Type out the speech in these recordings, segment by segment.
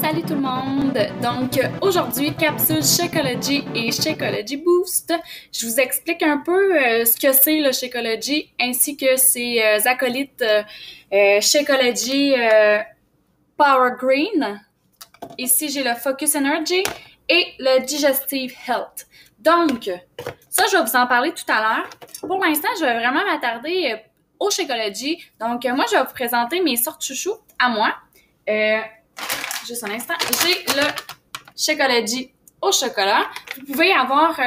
Salut tout le monde! Donc aujourd'hui, capsule Shakeology et Shakeology Boost. Je vous explique un peu ce que c'est le Shakeology ainsi que ses acolytes Shakeology Power Green. Ici, j'ai le Focus Energy et le Digestive Health. Donc, ça, je vais vous en parler tout à l'heure. Pour l'instant, je vais vraiment m'attarder au Shakeology. Donc, moi, je vais vous présenter mes sortes chouchous à moi. Juste un instant. J'ai le Shakeology au chocolat. Vous pouvez avoir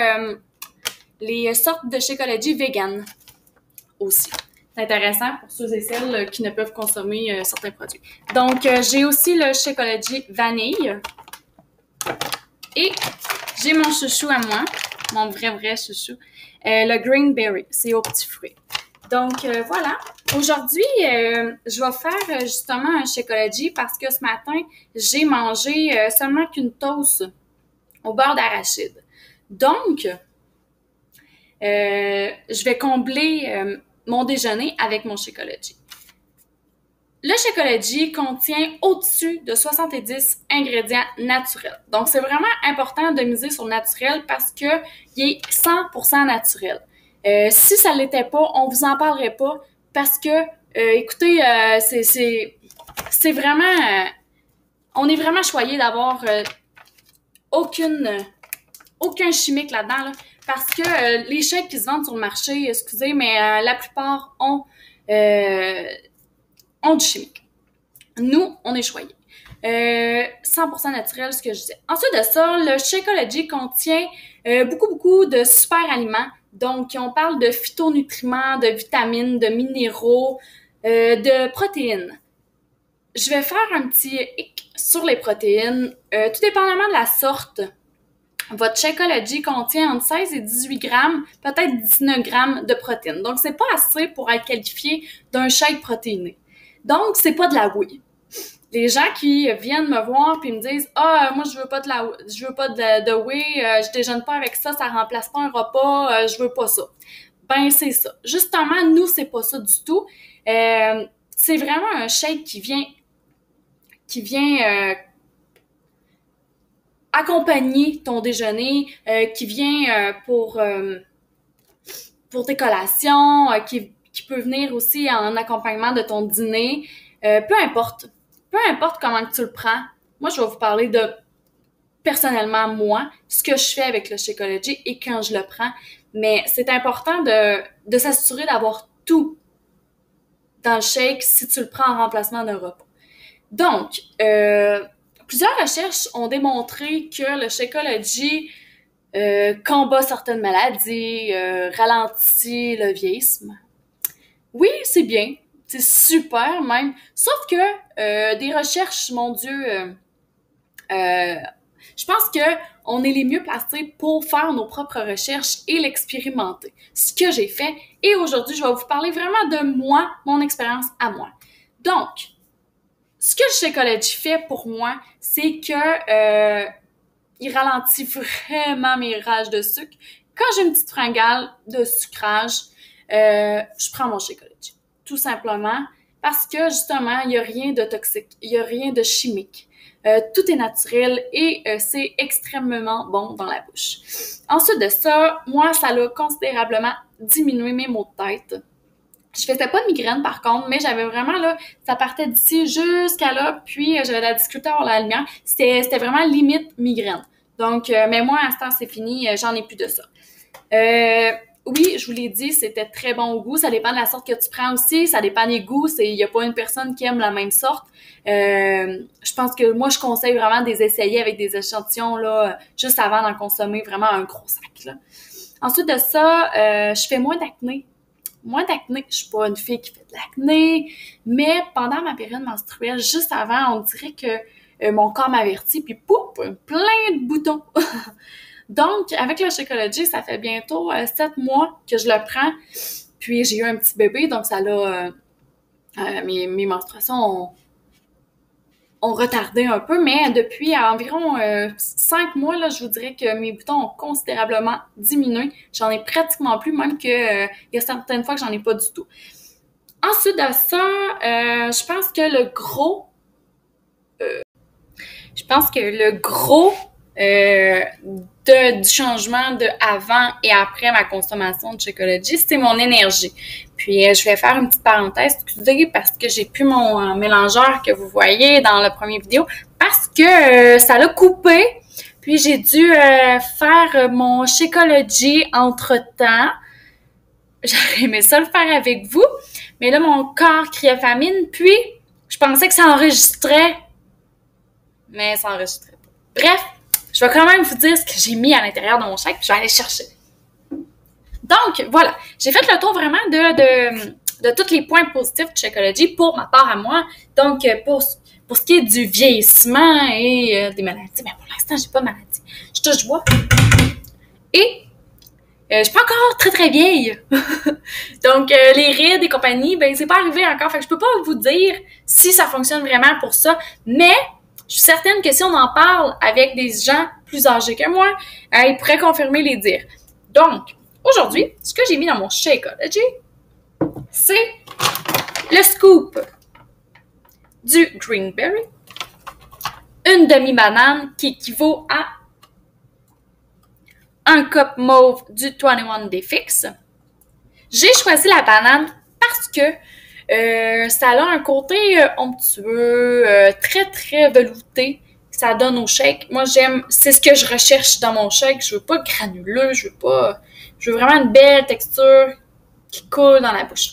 les sortes de Shakeology vegan aussi. C'est intéressant pour ceux et celles qui ne peuvent consommer certains produits. Donc, j'ai aussi le Shakeology vanille. Et j'ai mon chouchou à moi, mon vrai chouchou, le Green Berry. C'est aux petits fruits. Donc, voilà. Aujourd'hui, je vais faire justement un Shakeology parce que ce matin, j'ai mangé seulement qu'une toast au beurre d'arachide. Donc, je vais combler mon déjeuner avec mon Shakeology. Le Shakeology contient au-dessus de 70 ingrédients naturels. Donc, c'est vraiment important de miser sur le naturel parce que il est 100% naturel. Si ça l'était pas, on vous en parlerait pas parce que, écoutez, c'est vraiment, on est vraiment choyé d'avoir aucun chimique là-dedans, là, parce que les shakes qui se vendent sur le marché, excusez, mais la plupart ont du chimique. Nous, on est choyés. 100% naturel, ce que je disais. Ensuite de ça, le Shakeology contient beaucoup de super aliments. Donc, on parle de phytonutriments, de vitamines, de minéraux, de protéines. Je vais faire un petit hic sur les protéines. Tout dépendamment de la sorte, votre Shakeology contient entre 16 et 18 grammes, peut-être 19 grammes de protéines. Donc, c'est pas assez pour être qualifié d'un shake protéiné. Donc, c'est pas de la whey. Les gens qui viennent me voir puis me disent moi je veux pas de whey, je déjeune pas avec ça, ça remplace pas un repas, je veux pas ça. Ben c'est ça. Justement, nous c'est pas ça du tout. C'est vraiment un shake qui vient accompagner ton déjeuner, qui vient pour tes collations, qui peut venir aussi en accompagnement de ton dîner. Peu importe comment tu le prends. Moi, je vais vous parler de, personnellement, moi, ce que je fais avec le Shakeology et quand je le prends. Mais c'est important de s'assurer d'avoir tout dans le shake si tu le prends en remplacement d'un repas. Donc, plusieurs recherches ont démontré que le Shakeology combat certaines maladies, ralentit le vieillissement. Oui, c'est bien. C'est super même. Sauf que des recherches, mon Dieu, je pense que on est les mieux placés pour faire nos propres recherches et l'expérimenter. Ce que j'ai fait. Et aujourd'hui, je vais vous parler vraiment de moi, mon expérience à moi. Donc, ce que le Shakeology fait pour moi, c'est que il ralentit vraiment mes rages de sucre. Quand j'ai une petite fringale de sucrage, je prends mon Shakeology. Tout simplement parce que, justement, il n'y a rien de toxique, il n'y a rien de chimique. Tout est naturel et c'est extrêmement bon dans la bouche. Ensuite de ça, moi, ça a considérablement diminué mes maux de tête. Je faisais pas de migraine par contre, mais j'avais vraiment là, ça partait d'ici jusqu'à là, puis j'avais de la difficulté à avoir la lumière. C'était vraiment limite migraine. Donc, mais moi, à ce temps, c'est fini, j'en ai plus de ça. Oui, je vous l'ai dit, c'était très bon au goût. Ça dépend de la sorte que tu prends aussi. Ça dépend des goûts. Il n'y a pas une personne qui aime la même sorte. Je pense que moi, je conseille vraiment de les essayer avec des échantillons là, juste avant d'en consommer vraiment un gros sac. Là. Ensuite de ça, je fais moins d'acné. Moins d'acné. Je suis pas une fille qui fait de l'acné, mais pendant ma période menstruelle, juste avant, on dirait que mon corps m'avertit, puis pouf, plein de boutons. Donc, avec le Shakeology, ça fait bientôt 7 mois que je le prends. Puis, j'ai eu un petit bébé, donc ça l'a... mes menstruations ont retardé un peu, mais depuis environ 5 mois, là, je vous dirais que mes boutons ont considérablement diminué. J'en ai pratiquement plus, même que il y a certaines fois que j'en ai pas du tout. Ensuite de ça, je pense que pense que le gros du changement de avant et après ma consommation de Shakeology, c'est mon énergie. Puis je vais faire une petite parenthèse, excusez, parce que j'ai plus mon mélangeur que vous voyez dans la première vidéo, parce que ça l'a coupé. Puis j'ai dû faire mon Shakeology entre-temps. J'aurais aimé ça le faire avec vous, mais là, mon corps criait famine, puis je pensais que ça enregistrait, mais ça enregistrait pas. Bref, je vais quand même vous dire ce que j'ai mis à l'intérieur de mon shake, puis je vais aller chercher. Donc, voilà. J'ai fait le tour vraiment de tous les points positifs de Shakeology pour ma part à moi. Donc, pour ce qui est du vieillissement et des maladies, mais pour l'instant, j'ai pas de maladie. Je touche bois. Et je suis pas encore très très vieille. Donc, les rides et compagnie, ben c'est pas arrivé encore. Fait que je peux pas vous dire si ça fonctionne vraiment pour ça, mais je suis certaine que si on en parle avec des gens plus âgés que moi, ils pourraient confirmer les dires. Donc, aujourd'hui, ce que j'ai mis dans mon Shakeology, c'est le scoop du Greenberry, une demi-banane qui équivaut à un cup mauve du 21 Day Fix. J'ai choisi la banane parce que ça a un côté onctueux, très très velouté que ça donne au shake. Moi j'aime, c'est ce que je recherche dans mon shake. Je veux pas granuleux, je veux vraiment une belle texture qui coule dans la bouche.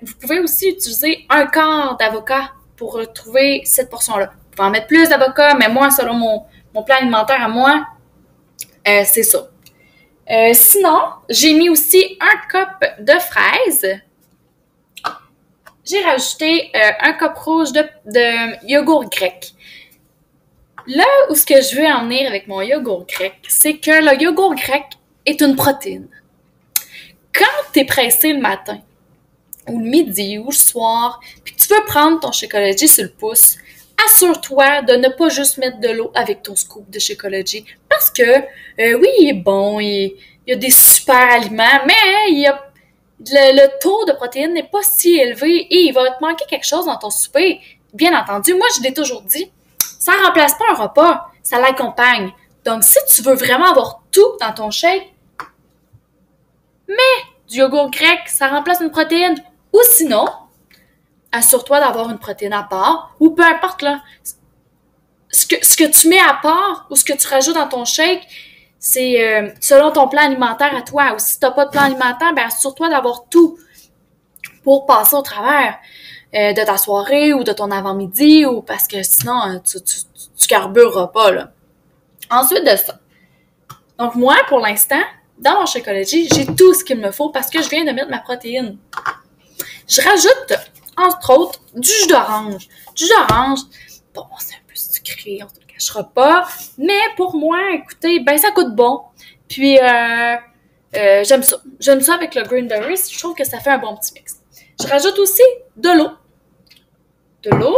Vous pouvez aussi utiliser un quart d'avocat pour retrouver cette portion-là. Vous pouvez en mettre plus d'avocat, mais moi, selon mon plan alimentaire à moi, c'est ça. Sinon, j'ai mis aussi un cup de fraises. J'ai rajouté un cup rouge de yogourt grec. Là où ce que je veux en venir avec mon yogourt grec, c'est que le yogourt grec est une protéine. Quand tu es pressé le matin, ou le midi, ou le soir, puis que tu veux prendre ton Shakeology sur le pouce, assure-toi de ne pas juste mettre de l'eau avec ton scoop de Shakeology. Parce que, oui, il est bon, il y a des super aliments, mais le taux de protéines n'est pas si élevé et il va te manquer quelque chose dans ton souper. Bien entendu, moi, je l'ai toujours dit, ça ne remplace pas un repas, ça l'accompagne. Donc, si tu veux vraiment avoir tout dans ton shake, mets du yogourt grec, ça remplace une protéine. Ou sinon, assure-toi d'avoir une protéine à part, ou peu importe, là, ce que tu mets à part ou ce que tu rajoutes dans ton shake, c'est selon ton plan alimentaire à toi. Ou si tu n'as pas de plan alimentaire, ben assure-toi d'avoir tout pour passer au travers de ta soirée ou de ton avant-midi, ou parce que sinon, tu carbureras pas, là. Ensuite de ça, donc moi, pour l'instant, dans mon Shakeology, j'ai tout ce qu'il me faut parce que je viens de mettre ma protéine. Je rajoute, entre autres, du jus d'orange. Du jus d'orange, bon, c'est un peu sucré, on ne te le cachera pas, mais pour moi, écoutez, ben ça goûte bon. Puis, j'aime ça. J'aime ça avec le Greenberry, je trouve que ça fait un bon petit mix. Je rajoute aussi de l'eau. De l'eau,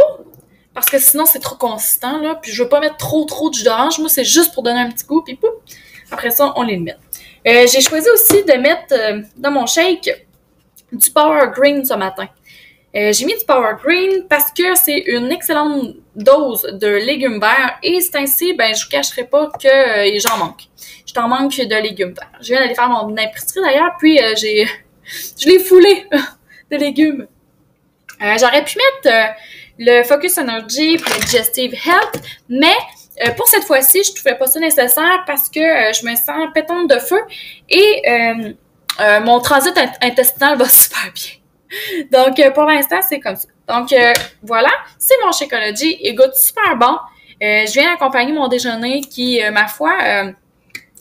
parce que sinon, c'est trop consistant, là, puis je veux pas mettre trop de jus d'orange. Moi, c'est juste pour donner un petit goût, puis pouf, après ça, on les met. J'ai choisi aussi de mettre dans mon shake du Power Green ce matin. J'ai mis du Power Green parce que c'est une excellente dose de légumes verts et c'est ainsi, ben je vous cacherai pas que j'en manque. Je t'en manque de légumes verts. Je viens d'aller faire mon épicerie d'ailleurs, puis je l'ai foulé de légumes. J'aurais pu mettre le Focus Energy pour le Digestive Health, mais pour cette fois-ci, je trouvais pas ça nécessaire parce que je me sens pétante de feu et mon transit intestinal va super bien. Donc, pour l'instant, c'est comme ça. Donc, voilà, c'est mon Shakeology. Il goûte super bon. Je viens accompagner mon déjeuner qui, ma foi,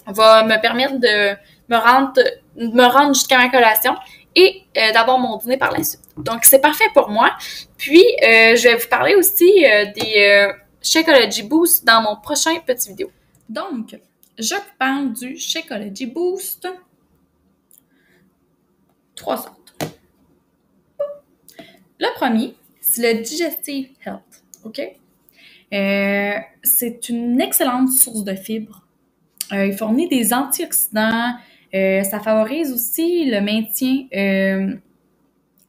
va me permettre de me rendre jusqu'à ma collation et d'avoir mon dîner par la suite. Donc, c'est parfait pour moi. Puis, je vais vous parler aussi des Shakeology Boost dans mon prochain petit vidéo. Donc, je vous parle du Shakeology Boost. 3 sortes. Le premier, c'est le Digestive Health, OK? C'est une excellente source de fibres. Il fournit des antioxydants. Ça favorise aussi le maintien.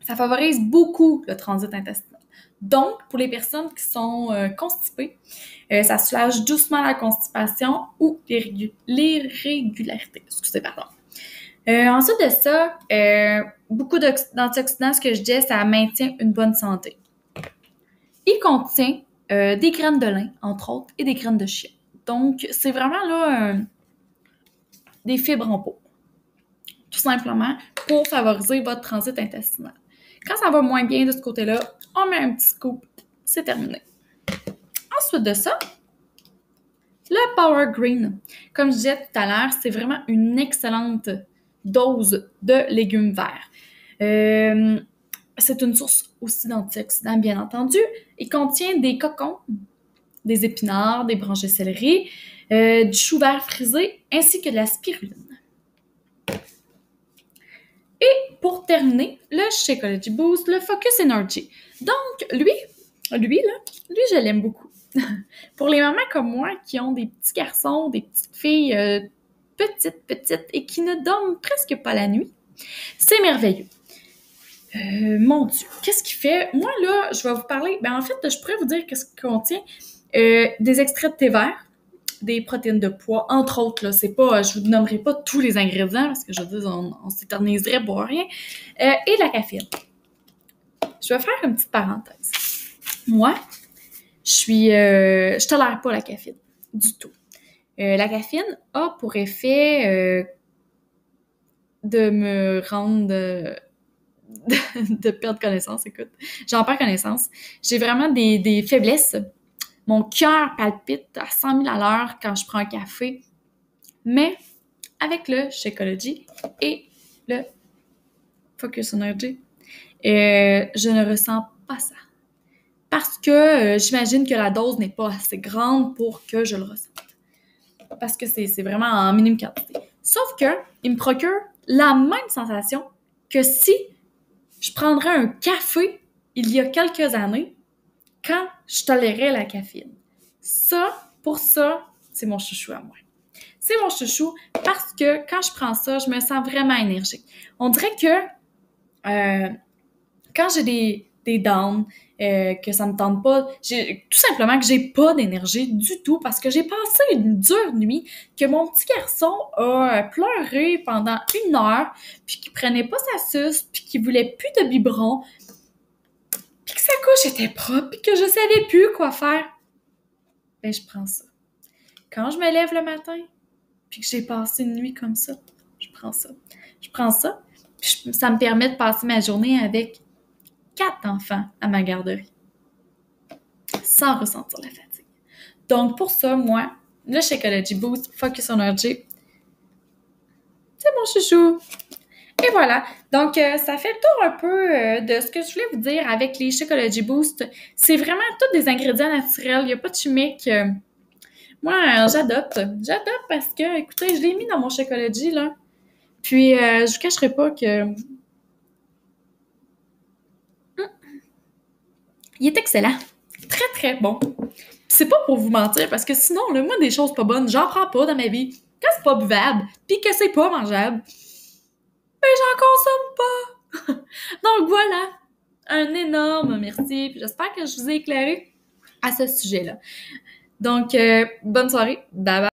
Ça favorise beaucoup le transit intestinal. Donc, pour les personnes qui sont constipées, Ça soulage doucement la constipation ou l'irrégularité. Excusez, pardon. Ensuite de ça, beaucoup d'antioxydants, ce que je dis, ça maintient une bonne santé. Il contient des graines de lin, entre autres, et des graines de chia. Donc, c'est vraiment là des fibres en pot, tout simplement, pour favoriser votre transit intestinal. Quand ça va moins bien de ce côté-là, on met un petit scoop, c'est terminé. Ensuite de ça, le Power Green. Comme je disais tout à l'heure, c'est vraiment une excellente dose de légumes verts. C'est une source aussi d'antioxydants, bien entendu. Il contient des cocons, des épinards, des branches de céleri, du chou vert frisé, ainsi que de la spiruline. Et pour terminer, le Shakeology Boost, le Focus Energy. Donc, lui, je l'aime beaucoup. Pour les mamans comme moi qui ont des petits garçons, des petites filles petites et qui ne dorment presque pas la nuit, c'est merveilleux. Mon Dieu, qu'est-ce qu'il fait? Moi, là, je vais vous parler... En fait, je pourrais vous dire qu'est-ce qu'il contient. Des extraits de thé vert, des protéines de pois, entre autres, là, c'est pas... Je vous nommerai pas tous les ingrédients, parce que je veux dire, on s'éterniserait pour rien. Et de la caféine. Je vais faire une petite parenthèse. Moi, je tolère pas la caféine, du tout. La caféine a pour effet de me rendre... de perdre connaissance, écoute. J'en perds connaissance. J'ai vraiment des faiblesses. Mon cœur palpite à 100 000 à l'heure quand je prends un café. Mais avec le Shakeology et le Focus Energy, je ne ressens pas ça. Parce que j'imagine que la dose n'est pas assez grande pour que je le ressente. Parce que c'est vraiment en minime quantité. Sauf que il me procure la même sensation que si je prendrais un café il y a quelques années quand je tolérais la caféine. Pour ça, c'est mon chouchou à moi. C'est mon chouchou parce que quand je prends ça, je me sens vraiment énergique. On dirait que quand j'ai des downs, que ça me tente pas, tout simplement que j'ai pas d'énergie du tout parce que j'ai passé une dure nuit, que mon petit garçon a pleuré pendant 1 heure, puis qu'il prenait pas sa suce, puis qu'il voulait plus de biberon, puis que sa couche était propre, puis que je savais plus quoi faire. Ben, je prends ça. Quand je me lève le matin, puis que j'ai passé une nuit comme ça, je prends ça. Je prends ça, puis ça me permet de passer ma journée avec 4 enfants à ma garderie, sans ressentir la fatigue. Donc, pour ça, moi, le Shakeology Boost Focus Energy, c'est mon chouchou. Et voilà. Donc, ça fait le tour un peu de ce que je voulais vous dire avec les Shakeology Boost. C'est vraiment tous des ingrédients naturels. Il n'y a pas de chimique. Moi, j'adopte. J'adopte parce que, écoutez, je l'ai mis dans mon Shakeology, là. Puis, je vous cacherai pas que... Il est excellent. Très, très bon. C'est pas pour vous mentir, parce que sinon, là, moi, des choses pas bonnes, j'en prends pas dans ma vie. Quand c'est pas buvable, pis que c'est pas mangeable, ben j'en consomme pas. Donc voilà, un énorme merci, puis j'espère que je vous ai éclairé à ce sujet-là. Donc, bonne soirée, bye bye.